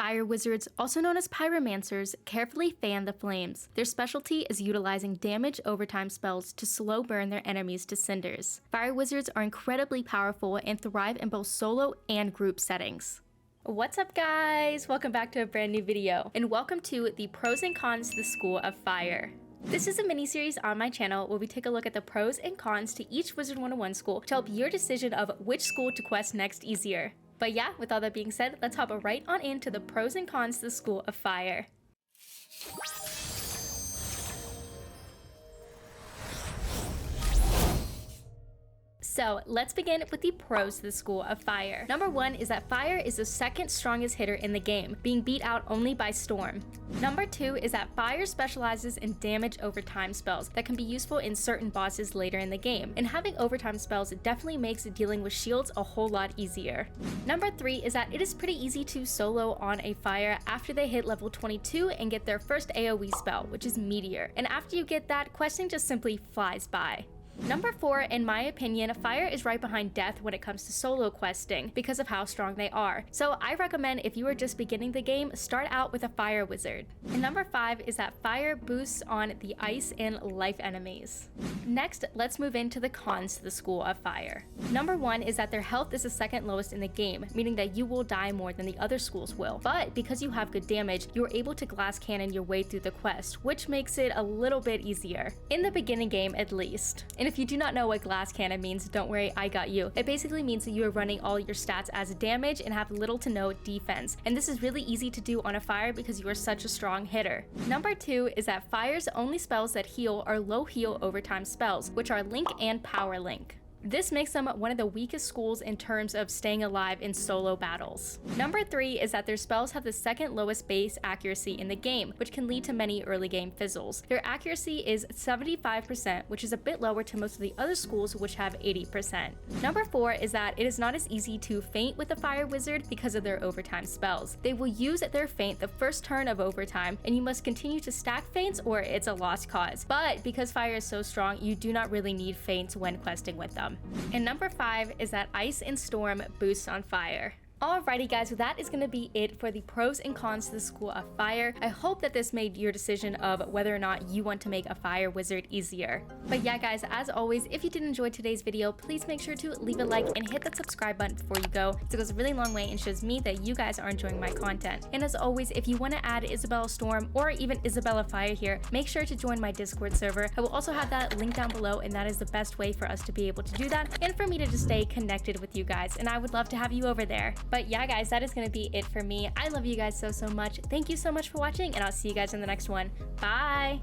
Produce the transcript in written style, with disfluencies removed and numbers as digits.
Fire wizards, also known as pyromancers, carefully fan the flames. Their specialty is utilizing damage overtime spells to slow burn their enemies to cinders. Fire wizards are incredibly powerful and thrive in both solo and group settings. What's up guys? Welcome back to a brand new video, and welcome to the pros and cons to the School of Fire. This is a mini-series on my channel where we take a look at the pros and cons to each Wizard101 school to help your decision of which school to quest next easier. But yeah, with all that being said, let's hop right on into the pros and cons to the School of Fire. So let's begin with the pros to the School of Fire. Number 1 is that Fire is the second strongest hitter in the game, being beat out only by Storm. Number 2 is that Fire specializes in damage overtime spells that can be useful in certain bosses later in the game, and having overtime spells definitely makes dealing with shields a whole lot easier. Number 3 is that it is pretty easy to solo on a Fire after they hit level 22 and get their first AoE spell, which is Meteor, and after you get that, questing just simply flies by. Number 4, in my opinion, Fire is right behind Death when it comes to solo questing because of how strong they are. So I recommend if you are just beginning the game, start out with a Fire Wizard. And number 5 is that Fire boosts on the ice and life enemies. Next, let's move into the cons to the School of Fire. Number 1 is that their health is the second lowest in the game, meaning that you will die more than the other schools will. But because you have good damage, you are able to glass cannon your way through the quest, which makes it a little bit easier. In the beginning game, at least. And if you do not know what glass cannon means, don't worry, I got you. It basically means that you are running all your stats as damage and have little to no defense. And this is really easy to do on a Fire because you are such a strong hitter. Number 2 is that Fire's only spells that heal are low heal overtime spells, which are Link and Power Link. This makes them one of the weakest schools in terms of staying alive in solo battles. Number 3 is that their spells have the second lowest base accuracy in the game, which can lead to many early game fizzles. Their accuracy is 75%, which is a bit lower to most of the other schools, which have 80%. Number 4 is that it is not as easy to feint with a Fire Wizard because of their overtime spells. They will use their feint the first turn of overtime, and you must continue to stack feints or it's a lost cause. But because Fire is so strong, you do not really need feints when questing with them. And number 5 is that Ice and Storm boosts on Fire. Alrighty guys, so that is going to be it for the pros and cons to the School of Fire. I hope that this made your decision of whether or not you want to make a Fire Wizard easier. But yeah guys, as always, if you did enjoy today's video, please make sure to leave a like and hit that subscribe button before you go. It goes a really long way and shows me that you guys are enjoying my content. And as always, if you want to add Isabella Storm or even Isabella Fire here, make sure to join my Discord server. I will also have that link down below, and that is the best way for us to be able to do that and for me to just stay connected with you guys, and I would love to have you over there. But yeah guys, that is going to be it for me. I love you guys so much. Thank you so much for watching, and I'll see you guys in the next one. Bye!